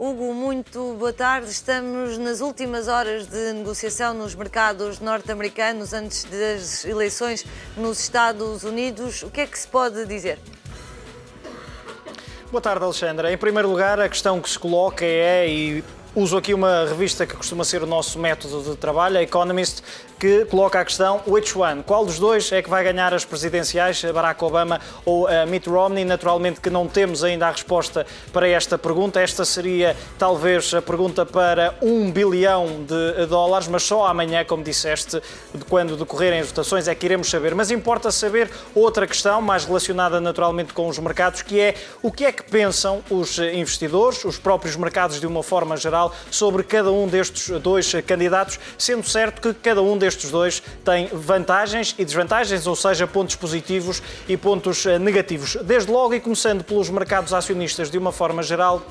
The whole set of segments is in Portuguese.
Hugo, muito boa tarde. Estamos nas últimas horas de negociação nos mercados norte-americanos antes das eleições nos Estados Unidos. O que é que se pode dizer? Boa tarde, Alexandra. Em primeiro lugar, a questão que se coloca e uso aqui uma revista que costuma ser o nosso método de trabalho, a Economist, que coloca a questão which one? Qual dos dois é que vai ganhar as presidenciais, Barack Obama ou Mitt Romney? Naturalmente que não temos ainda a resposta para esta pergunta. Esta seria talvez a pergunta para $1 bilhão, mas só amanhã, como disseste, quando decorrerem as votações, é que iremos saber. Mas importa saber outra questão, mais relacionada naturalmente com os mercados, que é o que é que pensam os investidores, os próprios mercados de uma forma geral, sobre cada um destes dois candidatos, sendo certo que cada um destes dois tem vantagens e desvantagens, ou seja, pontos positivos e pontos negativos. Desde logo, e começando pelos mercados acionistas de uma forma geral,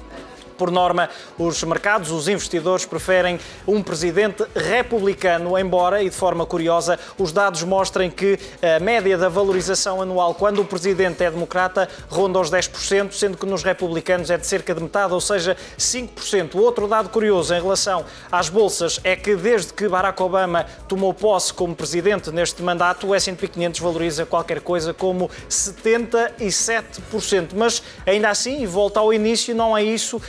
por norma, os mercados, os investidores preferem um presidente republicano, embora, e de forma curiosa, os dados mostrem que a média da valorização anual, quando o presidente é democrata, ronda aos 10%, sendo que nos republicanos é de cerca de metade, ou seja, 5%. Outro dado curioso em relação às bolsas é que desde que Barack Obama tomou posse como presidente neste mandato, o S&P 500 valoriza qualquer coisa como 77%. Mas, ainda assim, e volta ao início, não é isso,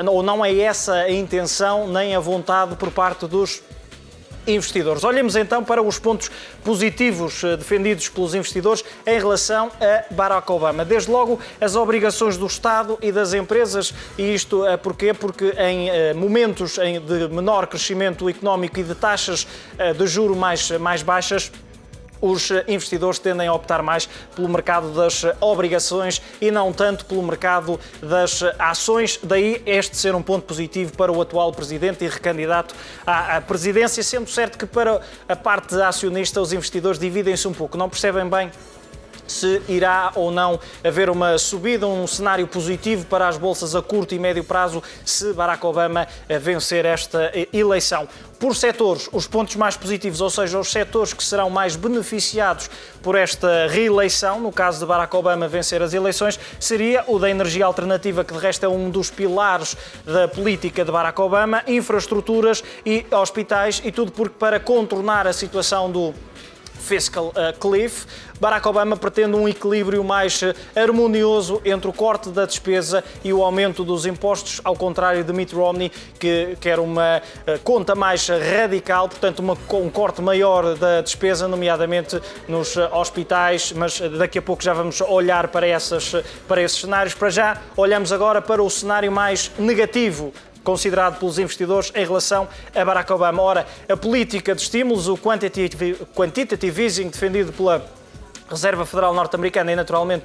ou não é essa a intenção nem a vontade por parte dos investidores. Olhemos então para os pontos positivos defendidos pelos investidores em relação a Barack Obama. Desde logo, as obrigações do Estado e das empresas, e isto porquê? Porque em momentos de menor crescimento económico e de taxas de juros mais baixas, os investidores tendem a optar mais pelo mercado das obrigações e não tanto pelo mercado das ações. Daí este ser um ponto positivo para o atual presidente e recandidato à presidência, sendo certo que para a parte acionista os investidores dividem-se um pouco, não percebem bem se irá ou não haver uma subida, um cenário positivo para as bolsas a curto e médio prazo se Barack Obama vencer esta eleição. Por setores, os pontos mais positivos, ou seja, os setores que serão mais beneficiados por esta reeleição, no caso de Barack Obama vencer as eleições, seria o da energia alternativa, que de resto é um dos pilares da política de Barack Obama, infraestruturas e hospitais, e tudo porque para contornar a situação do Fiscal Cliff, Barack Obama pretende um equilíbrio mais harmonioso entre o corte da despesa e o aumento dos impostos, ao contrário de Mitt Romney, que quer uma conta mais radical, portanto um corte maior da despesa, nomeadamente nos hospitais, mas daqui a pouco já vamos olhar para esses cenários. Para já, olhamos agora para o cenário mais negativo considerado pelos investidores em relação a Barack Obama. Ora, a política de estímulos, o quantitative easing defendido pela Reserva Federal Norte-Americana e, naturalmente,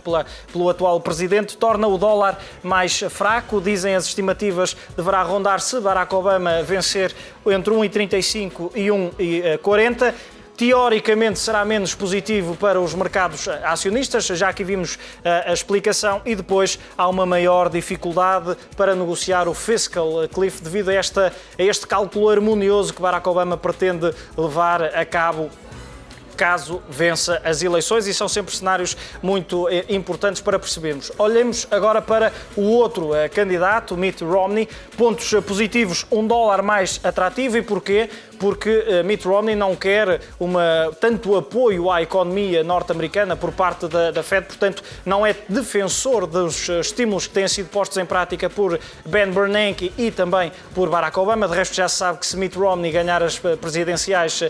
pelo atual presidente, torna o dólar mais fraco. Dizem as estimativas, deverá rondar, se Barack Obama vencer, entre 1,35 e 1,40. Teoricamente será menos positivo para os mercados acionistas, já que vimos a explicação, e depois há uma maior dificuldade para negociar o Fiscal Cliff devido a este cálculo harmonioso que Barack Obama pretende levar a cabo caso vença as eleições, e são sempre cenários muito importantes para percebermos. Olhemos agora para o outro candidato, Mitt Romney. Pontos positivos, um dólar mais atrativo. E porquê? Porque Mitt Romney não quer tanto apoio à economia norte-americana por parte da Fed, portanto não é defensor dos estímulos que têm sido postos em prática por Ben Bernanke e também por Barack Obama. De resto, já se sabe que se Mitt Romney ganhar as presidenciais,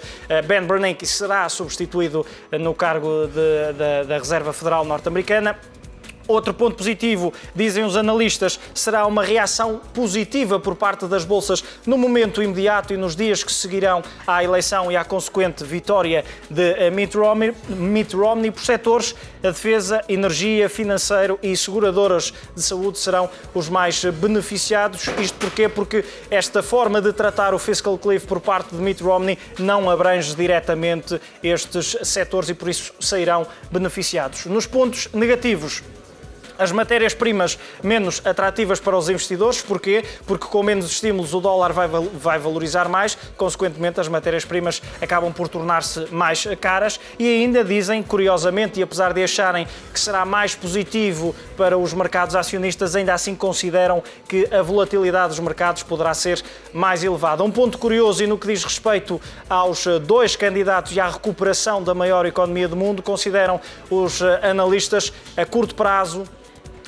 Ben Bernanke será substituído no cargo da Reserva Federal Norte-Americana. Outro ponto positivo, dizem os analistas, será uma reação positiva por parte das bolsas no momento imediato e nos dias que seguirão à eleição e à consequente vitória de Mitt Romney. Por setores, a defesa, energia, financeiro e seguradoras de saúde serão os mais beneficiados. Isto porquê? Porque esta forma de tratar o Fiscal Cliff por parte de Mitt Romney não abrange diretamente estes setores e por isso sairão beneficiados. Nos pontos negativos, as matérias-primas menos atrativas para os investidores. Porquê? Porque com menos estímulos o dólar vai valorizar mais, consequentemente as matérias-primas acabam por tornar-se mais caras e ainda dizem, curiosamente, e apesar de acharem que será mais positivo para os mercados acionistas, ainda assim consideram que a volatilidade dos mercados poderá ser mais elevada. Um ponto curioso e no que diz respeito aos dois candidatos e à recuperação da maior economia do mundo, consideram os analistas a curto prazo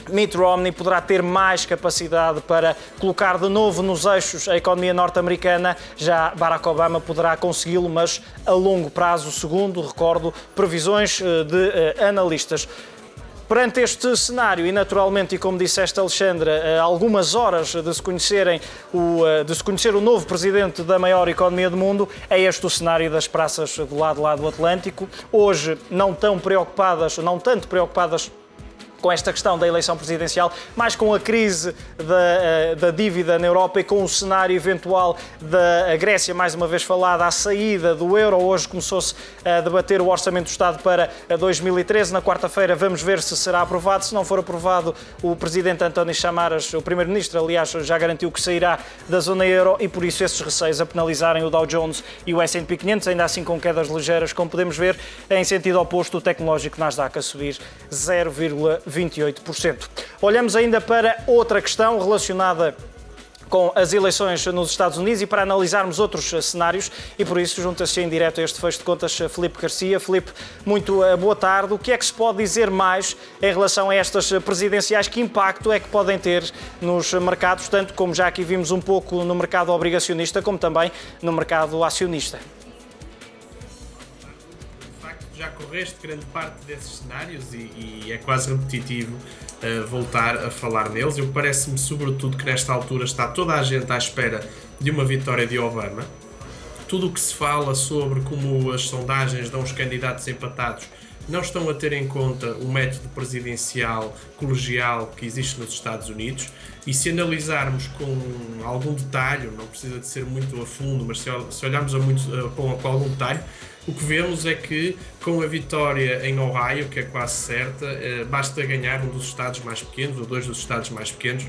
Mitt Romney poderá ter mais capacidade para colocar de novo nos eixos a economia norte-americana, já Barack Obama poderá consegui-lo, mas a longo prazo, segundo, recordo, previsões de analistas. Perante este cenário e, naturalmente, e como disseste, Alexandre, a algumas horas de se conhecer o novo presidente da maior economia do mundo, é este o cenário das praças do lado do Atlântico. Hoje, não tanto preocupadas com esta questão da eleição presidencial, mais com a crise da dívida na Europa e com o cenário eventual da Grécia, mais uma vez falada, à saída do euro. Hoje começou-se a debater o Orçamento do Estado para 2013. Na quarta-feira vamos ver se será aprovado. Se não for aprovado, o presidente António Samaras, o primeiro-ministro, aliás, já garantiu que sairá da zona euro e por isso esses receios a penalizarem o Dow Jones e o S&P 500, ainda assim com quedas ligeiras, como podemos ver, em sentido oposto, o tecnológico Nasdaq a subir 0,28%. Olhamos ainda para outra questão relacionada com as eleições nos Estados Unidos e para analisarmos outros cenários e por isso junta-se em direto a este fecho de contas Filipe Garcia. Filipe, muito boa tarde. O que é que se pode dizer mais em relação a estas presidenciais? Que impacto é que podem ter nos mercados, tanto como já aqui vimos um pouco no mercado obrigacionista, como também no mercado acionista? Já correste grande parte desses cenários e é quase repetitivo voltar a falar neles. Parece-me, sobretudo, que nesta altura está toda a gente à espera de uma vitória de Obama. Tudo o que se fala sobre como as sondagens dão os candidatos empatados não estão a ter em conta o método presidencial colegial que existe nos Estados Unidos. E se analisarmos com algum detalhe, não precisa de ser muito a fundo, mas se olharmos com algum detalhe, o que vemos é que, com a vitória em Ohio, que é quase certa, basta ganhar um dos estados mais pequenos, ou dois dos estados mais pequenos,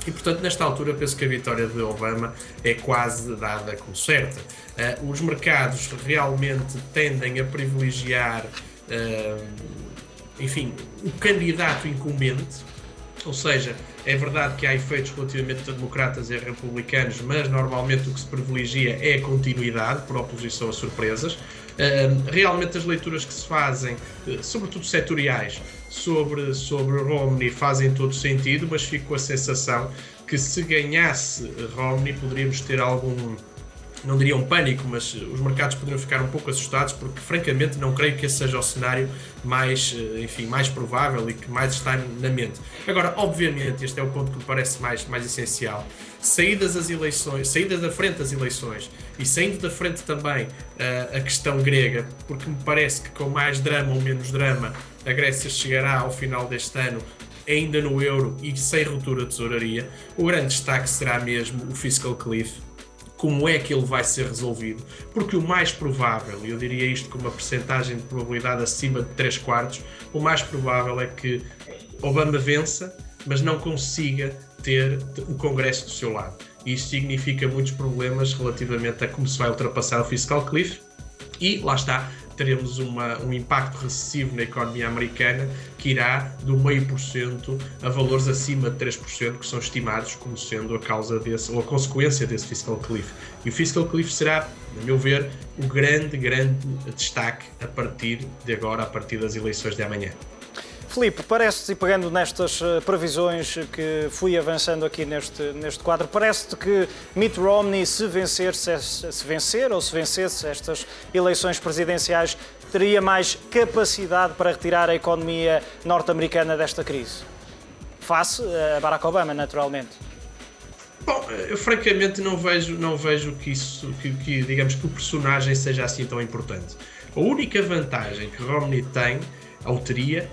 e, portanto, nesta altura, penso que a vitória de Obama é quase dada como certa. Os mercados realmente tendem a privilegiar, o candidato incumbente, ou seja, é verdade que há efeitos relativamente a democratas e a republicanos, mas normalmente o que se privilegia é a continuidade, por oposição a surpresas. Realmente as leituras que se fazem, sobretudo setoriais, sobre Romney fazem todo sentido, mas fico com a sensação que se ganhasse Romney poderíamos ter algum, não diria um pânico, mas os mercados poderiam ficar um pouco assustados, porque francamente não creio que esse seja o cenário mais provável e que mais está na mente. Agora, obviamente, este é o ponto que me parece mais essencial. Saídas da frente das eleições e saindo da frente também a questão grega, porque me parece que com mais drama ou menos drama a Grécia chegará ao final deste ano ainda no euro e sem ruptura de tesouraria. O grande destaque será mesmo o fiscal cliff. Como é que ele vai ser resolvido? Porque o mais provável, e eu diria isto com uma percentagem de probabilidade acima de 3/4, o mais provável é que Obama vença, mas não consiga ter o Congresso do seu lado. E isto significa muitos problemas relativamente a como se vai ultrapassar o fiscal cliff e, lá está, teremos um impacto recessivo na economia americana que irá do 0,5% a valores acima de 3%, que são estimados como sendo a causa desse, ou a consequência desse fiscal cliff. E o fiscal cliff será, a meu ver, o grande destaque a partir de agora, a partir das eleições de amanhã. Filipe, parece-te, e pegando nestas previsões que fui avançando aqui neste quadro, parece-te que Mitt Romney, se vencesse estas eleições presidenciais, teria mais capacidade para retirar a economia norte-americana desta crise? Face a Barack Obama, naturalmente. Bom, eu francamente não vejo que digamos que o personagem seja assim tão importante. A única vantagem que Romney tem, ou teria,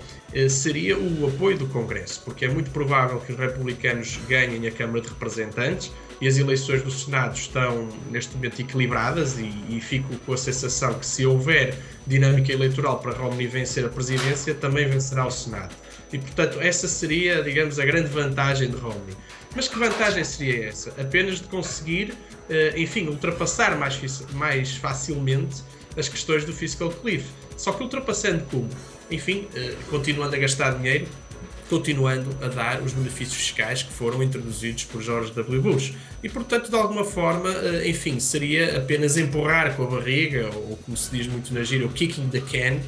seria o apoio do Congresso, porque é muito provável que os republicanos ganhem a Câmara de Representantes e as eleições do Senado estão neste momento equilibradas e fico com a sensação que se houver dinâmica eleitoral para Romney vencer a presidência, também vencerá o Senado. E, portanto, essa seria, digamos, a grande vantagem de Romney. Mas que vantagem seria essa? Apenas de conseguir, enfim, ultrapassar mais facilmente as questões do fiscal cliff. Só que ultrapassando como? Enfim, continuando a gastar dinheiro, continuando a dar os benefícios fiscais que foram introduzidos por George W. Bush. E, portanto, de alguma forma, enfim, seria apenas empurrar com a barriga, ou como se diz muito na gíria, o kicking the can,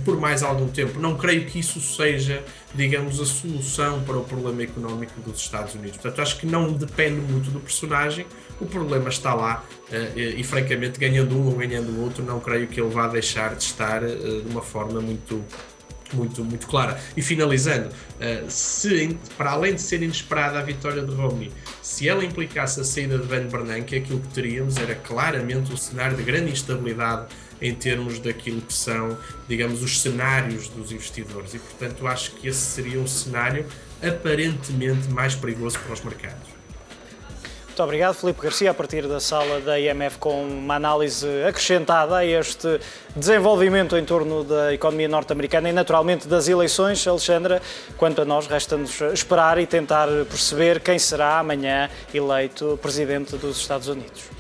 por mais algum tempo. Não creio que isso seja, digamos, a solução para o problema económico dos Estados Unidos. Portanto, acho que não depende muito do personagem, o problema está lá e, francamente, ganhando um ou ganhando o outro, não creio que ele vá deixar de estar de uma forma muito clara. E finalizando, se para além de ser inesperada a vitória de Romney, se ela implicasse a saída de Van Bernanke, aquilo que teríamos era claramente um cenário de grande instabilidade em termos daquilo que são, digamos, os cenários dos investidores. E, portanto, acho que esse seria um cenário aparentemente mais perigoso para os mercados. Muito obrigado, Filipe Garcia, a partir da sala da IMF, com uma análise acrescentada a este desenvolvimento em torno da economia norte-americana e, naturalmente, das eleições. Alexandra, quanto a nós, resta-nos esperar e tentar perceber quem será amanhã eleito presidente dos Estados Unidos.